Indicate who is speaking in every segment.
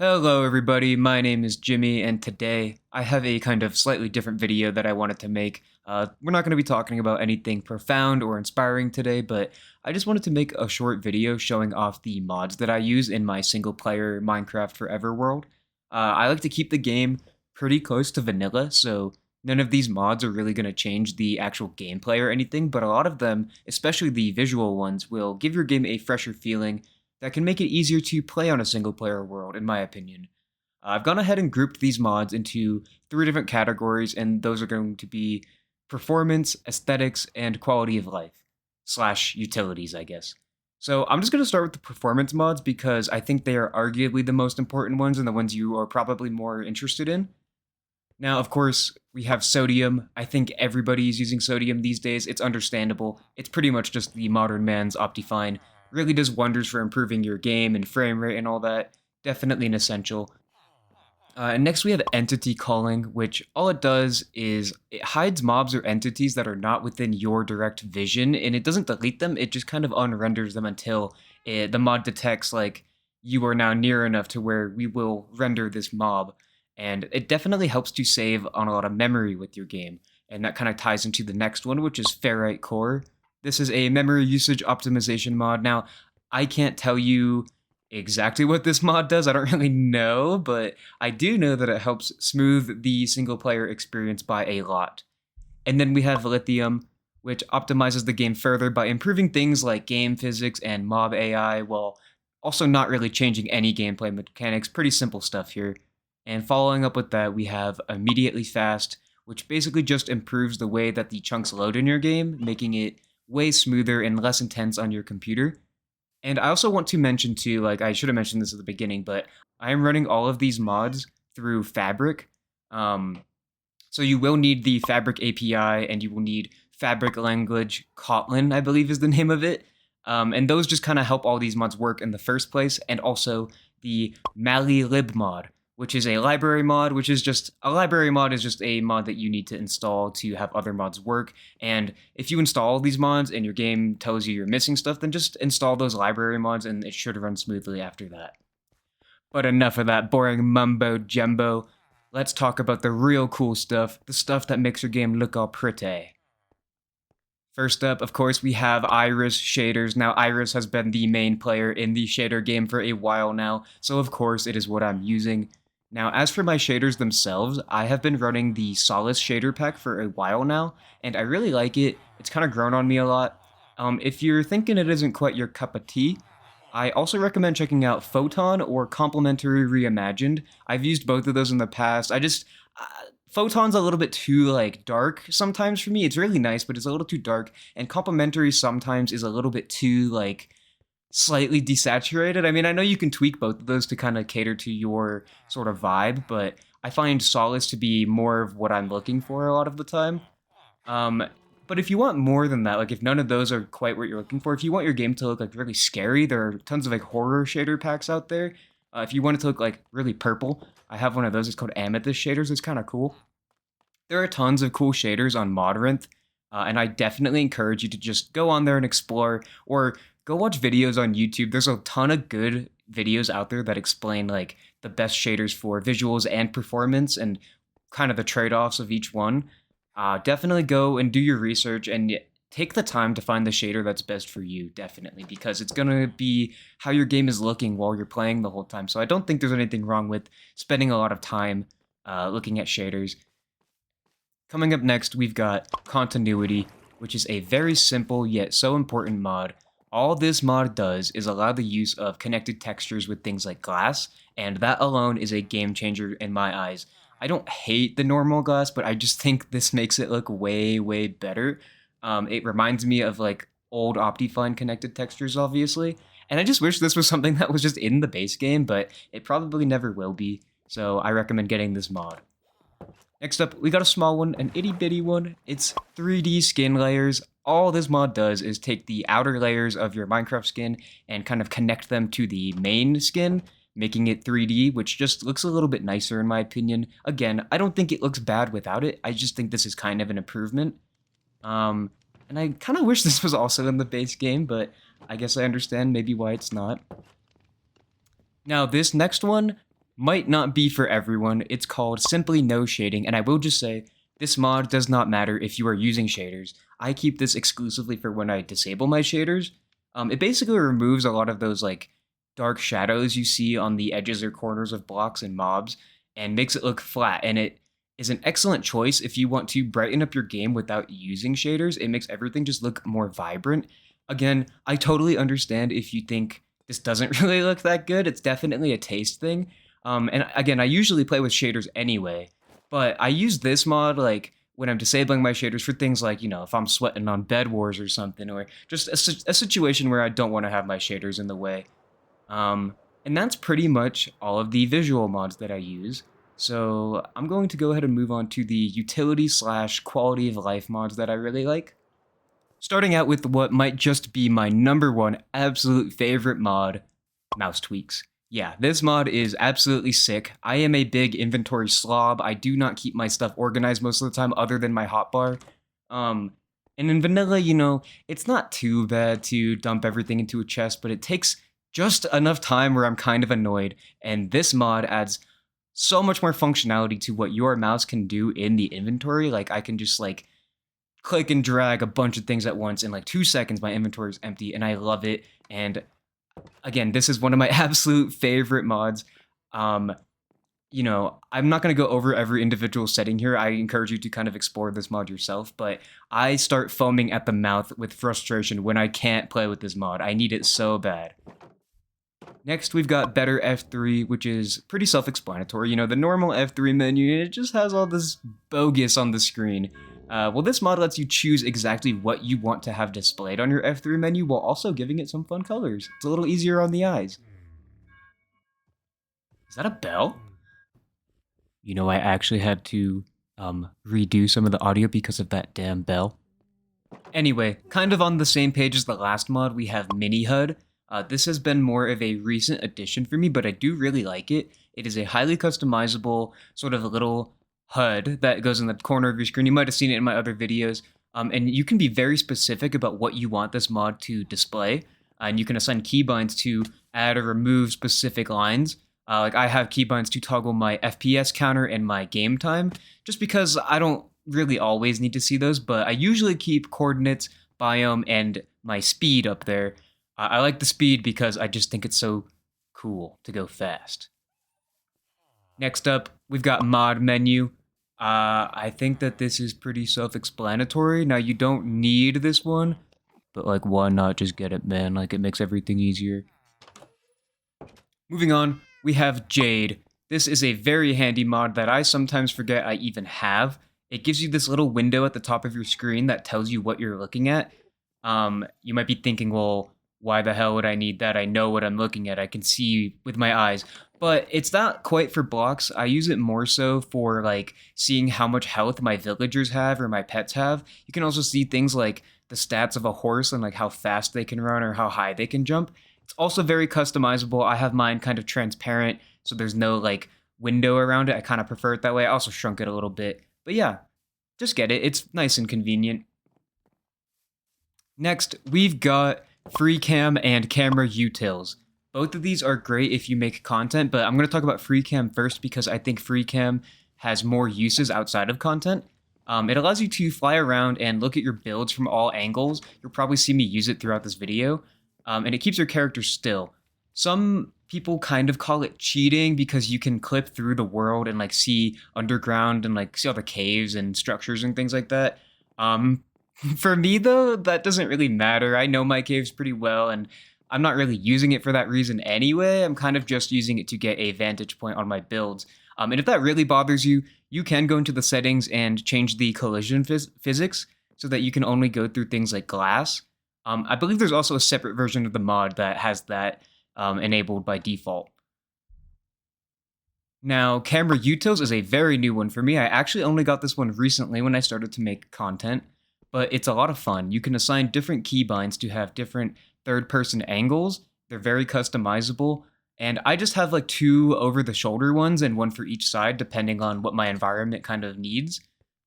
Speaker 1: Hello everybody, my name is Jimmy and today I have a kind of slightly different video that I wanted to make. We're not going to be talking about anything profound or inspiring today, but I just wanted to make a short video showing off the mods that I use in my single player Minecraft Forever world. I like to keep the game pretty close to vanilla, so none of these mods are really going to change the actual gameplay or anything, but a lot of them, especially the visual ones, will give your game a fresher feeling that can make it easier to play on a single player world, in my opinion. I've gone ahead and grouped these mods into three different categories, and those are going to be performance, aesthetics, and quality of life, slash utilities, I guess. So I'm just going to start with the performance mods because I think they are arguably the most important ones and the ones you are probably more interested in. Now, of course, we have sodium. I think everybody is using sodium these days. It's understandable. It's pretty much just the modern man's Optifine. Really does wonders for improving your game and frame rate and all that. Definitely an essential. And next we have entity calling, which all it does is it hides mobs or entities that are not within your direct vision, and it doesn't delete them. It just kind of unrenders them until the mod detects like you are now near enough to where we will render this mob. And it definitely helps to save on a lot of memory with your game. And that kind of ties into the next one, which is Ferrite Core. This is a memory usage optimization mod. Now, I can't tell you exactly what this mod does. I don't really know, but I do know that it helps smooth the single player experience by a lot. And then we have Lithium, which optimizes the game further by improving things like game physics and mob AI while also not really changing any gameplay mechanics. Pretty simple stuff here. And following up with that, we have Immediately Fast, which basically just improves the way that the chunks load in your game, making it way smoother and less intense on your computer. And I also want to mention too, like I should have mentioned this at the beginning, but I am running all of these mods through Fabric. So you will need the Fabric API and you will need Fabric language Kotlin, I believe is the name of it. And those just kind of help all these mods work in the first place. And also the Mali lib mod, which is a library mod, which is just a library mod is just a mod that you need to install to have other mods work. And if you install these mods and your game tells you you're missing stuff, then just install those library mods and it should run smoothly after that. But enough of that boring mumbo jumbo. Let's talk about the real cool stuff, the stuff that makes your game look all pretty. First up, of course, we have Iris shaders. Now, Iris has been the main player in the shader game for a while now, so of course it is what I'm using. Now, as for my shaders themselves, I have been running the Solace shader pack for a while now, and I really like it. It's kind of grown on me a lot. If you're thinking it isn't quite your cup of tea, I also recommend checking out Photon or Complementary Reimagined. I've used both of those in the past. Photon's a little bit too like dark sometimes for me. It's really nice, but it's a little too dark. And Complementary sometimes is a little bit too like slightly desaturated. I mean, I know you can tweak both of those to kind of cater to your sort of vibe, but I find Solace to be more of what I'm looking for a lot of the time. Um, but if you want more than that, like if none of those are quite what you're looking for, if you want your game to look like really scary, there are tons of like horror shader packs out there. If you want it to look like really purple, I have one of those. It's called Amethyst shaders. It's kind of cool. There are tons of cool shaders on Modrinth, and I definitely encourage you to just go on there and explore, or go watch videos on YouTube. There's a ton of good videos out there that explain like the best shaders for visuals and performance, and kind of the trade-offs of each one. Definitely go and do your research and take the time to find the shader that's best for you, definitely, because it's going to be how your game is looking while you're playing the whole time. So I don't think there's anything wrong with spending a lot of time looking at shaders. Coming up next, we've got Continuity, which is a very simple yet so important mod. All this mod does is allow the use of connected textures with things like glass, and that alone is a game changer in my eyes. I don't hate the normal glass, but I just think this makes it look way, way better. It reminds me of like old Optifine connected textures, obviously, and I just wish this was something that was just in the base game, but it probably never will be, so I recommend getting this mod. Next up, we got a small one, an itty bitty one. It's 3D skin layers. All this mod does is take the outer layers of your Minecraft skin and kind of connect them to the main skin, making it 3D, which just looks a little bit nicer in my opinion. Again, I don't think it looks bad without it. I just think this is kind of an improvement. And I kind of wish this was also in the base game, but I guess I understand maybe why it's not. Now, this next one, might not be for everyone. It's called Simply No Shading, and I will just say, this mod does not matter if you are using shaders. I keep this exclusively for when I disable my shaders. It basically removes a lot of those like dark shadows you see on the edges or corners of blocks and mobs and makes it look flat, and it is an excellent choice if you want to brighten up your game without using shaders. It makes everything just look more vibrant. Again, I totally understand if you think this doesn't really look that good. It's definitely a taste thing. And again, I usually play with shaders anyway, but I use this mod like when I'm disabling my shaders for things like, if I'm sweating on Bed Wars or something, or just a situation where I don't want to have my shaders in the way. And that's pretty much all of the visual mods that I use. So I'm going to go ahead and move on to the utility slash quality of life mods that I really like. Starting out with what might just be my number one absolute favorite mod, mouse tweaks. Yeah, this mod is absolutely sick. I am a big inventory slob. I do not keep my stuff organized most of the time other than my hotbar. And in vanilla, it's not too bad to dump everything into a chest, but it takes just enough time where I'm kind of annoyed. And this mod adds so much more functionality to what your mouse can do in the inventory. Like I can just like click and drag a bunch of things at once in like 2 seconds. My inventory is empty and I love it. And again, this is one of my absolute favorite mods. I'm not going to go over every individual setting here. I encourage you to kind of explore this mod yourself, but I start foaming at the mouth with frustration when I can't play with this mod. I need it so bad. Next, we've got Better F3, which is pretty self-explanatory. The normal F3 menu, it just has all this bogus on the screen. Well, this mod lets you choose exactly what you want to have displayed on your F3 menu while also giving it some fun colors. It's a little easier on the eyes. Is that a bell? I actually had to redo some of the audio because of that damn bell. Anyway, kind of on the same page as the last mod, we have Mini HUD. This has been more of a recent addition for me, but I do really like it. It is a highly customizable sort of a little HUD that goes in the corner of your screen. You might have seen it in my other videos. And you can be very specific about what you want this mod to display. And you can assign keybinds to add or remove specific lines. Like I have keybinds to toggle my FPS counter and my game time, just because I don't really always need to see those, but I usually keep coordinates, biome, and my speed up there. I like the speed because I just think it's so cool to go fast. Next up, we've got mod menu. I think that this is pretty self-explanatory. Now, you don't need this one, but like, why not just get it, man? Like, it makes everything easier. Moving on, we have Jade. This is a very handy mod that I sometimes forget I even have. It gives you this little window at the top of your screen that tells you what you're looking at. You might be thinking, well, why the hell would I need that? I know what I'm looking at. I can see with my eyes. But it's not quite for blocks. I use it more so for like seeing how much health my villagers have or my pets have. You can also see things like the stats of a horse and like how fast they can run or how high they can jump. It's also very customizable. I have mine kind of transparent, so there's no like window around it. I kind of prefer it that way. I also shrunk it a little bit. But yeah, just get it. It's nice and convenient. Next, we've got free cam and camera utils. Both of these are great if you make content, but I'm going to talk about free cam first because I think free cam has more uses outside of content. It allows you to fly around and look at your builds from all angles. You'll probably see me use it throughout this video, and it keeps your character still. Some people kind of call it cheating because you can clip through the world and like see underground and like see all the caves and structures and things like that. For me though, that doesn't really matter. I know my caves pretty well, and I'm not really using it for that reason anyway. I'm kind of just using it to get a vantage point on my builds. And if that really bothers you, you can go into the settings and change the collision physics so that you can only go through things like glass. I believe there's also a separate version of the mod that has that enabled by default. Now, camera utils is a very new one for me. I actually only got this one recently when I started to make content, but it's a lot of fun. You can assign different keybinds to have different third-person angles. They're very customizable, and I just have like 2 over-the-shoulder ones and 1 for each side, depending on what my environment kind of needs.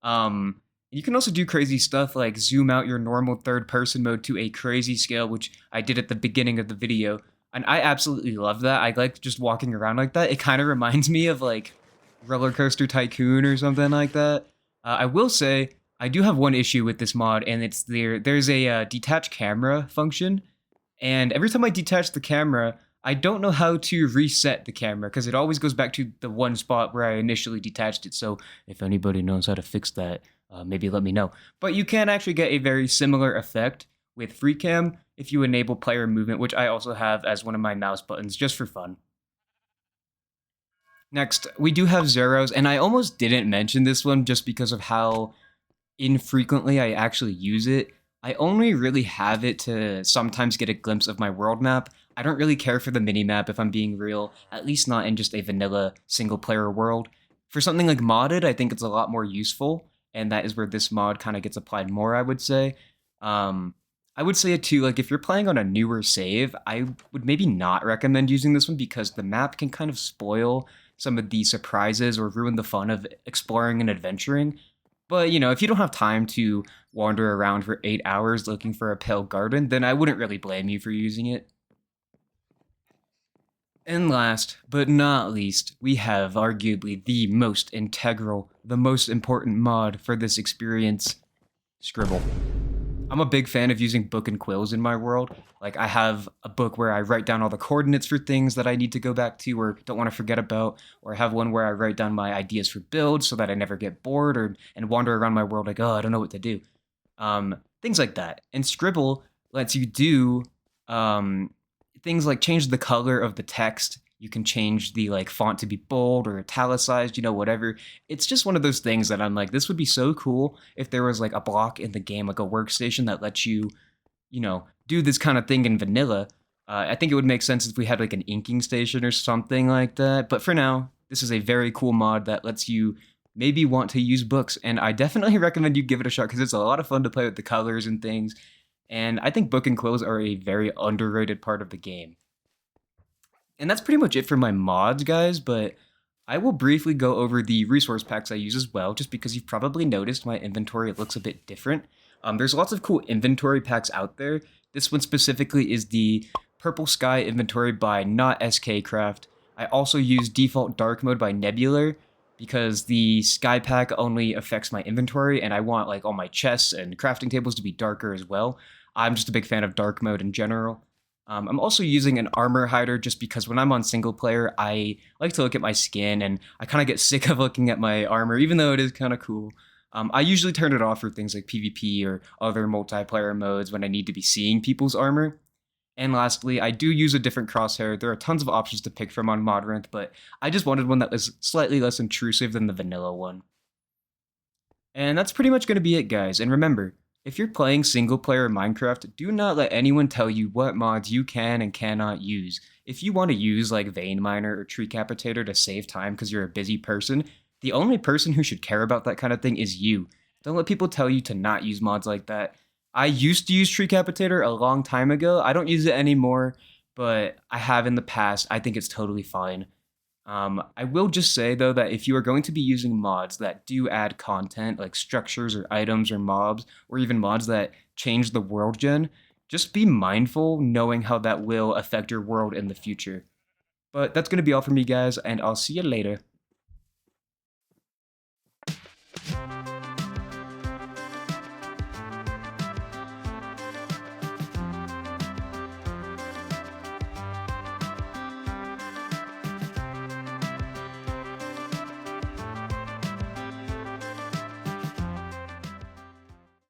Speaker 1: You can also do crazy stuff like zoom out your normal third-person mode to a crazy scale, which I did at the beginning of the video. And I absolutely love that. I like just walking around like that. It kind of reminds me of like Roller Coaster Tycoon or something like that. I will say I do have one issue with this mod, and it's there's a detach camera function, and every time I detach the camera, I don't know how to reset the camera because it always goes back to the one spot where I initially detached it. So if anybody knows how to fix that, maybe let me know. But you can actually get a very similar effect with free cam if you enable player movement, which I also have as one of my mouse buttons just for fun. Next, we do have Zeros, and I almost didn't mention this one just because of how infrequently I actually use it. I only really have it to sometimes get a glimpse of my world map. I don't really care for the minimap if I'm being real, at least not in just a vanilla single player world. For something like modded, I think it's a lot more useful, and that is where this mod kind of gets applied more, I would say. Um, I would say it too, like if you're playing on a newer save, I would maybe not recommend using this one because the map can kind of spoil some of the surprises or ruin the fun of exploring and adventuring. But, if you don't have time to wander around for 8 hours looking for a pale garden, then I wouldn't really blame you for using it. And last but not least, we have arguably the most integral, the most important mod for this experience, Scribble. I'm a big fan of using book and quills in my world. Like, I have a book where I write down all the coordinates for things that I need to go back to or don't want to forget about, or I have one where I write down my ideas for builds so that I never get bored or and wander around my world like, oh, I don't know what to do. Things like that. And Scribble lets you do um, things like change the color of the text. You can change the like font to be bold or italicized, whatever. It's just one of those things that I'm like, this would be so cool if there was like a block in the game, like a workstation that lets you, do this kind of thing in vanilla. I think it would make sense if we had like an inking station or something like that. But for now, this is a very cool mod that lets you maybe want to use books. And I definitely recommend you give it a shot because it's a lot of fun to play with the colors and things. And I think book and quills are a very underrated part of the game. And that's pretty much it for my mods, guys, but I will briefly go over the resource packs I use as well, just because you've probably noticed my inventory looks a bit different. There's lots of cool inventory packs out there. This one specifically is the Purple Sky inventory by Not SK Craft. I also use Default Dark Mode by Nebular because the Sky pack only affects my inventory, and I want like all my chests and crafting tables to be darker as well. I'm just a big fan of dark mode in general. I'm also using an armor hider just because when I'm on single player, I like to look at my skin and I kind of get sick of looking at my armor, even though it is kind of cool. I usually turn it off for things like PvP or other multiplayer modes when I need to be seeing people's armor. And lastly, I do use a different crosshair. There are tons of options to pick from on Modrinth, but I just wanted one that was slightly less intrusive than the vanilla one. And that's pretty much going to be it, guys. And remember, if you're playing single player Minecraft, do not let anyone tell you what mods you can and cannot use. If you want to use like Vein Miner or Tree Capitator to save time because you're a busy person, the only person who should care about that kind of thing is you. Don't let people tell you to not use mods like that. I used to use Tree Capitator a long time ago. I don't use it anymore, but I have in the past. I think it's totally fine. I will just say, though, that if you are going to be using mods that do add content, like structures or items or mobs, or even mods that change the world gen, just be mindful knowing how that will affect your world in the future. But that's going to be all for me, guys, and I'll see you later.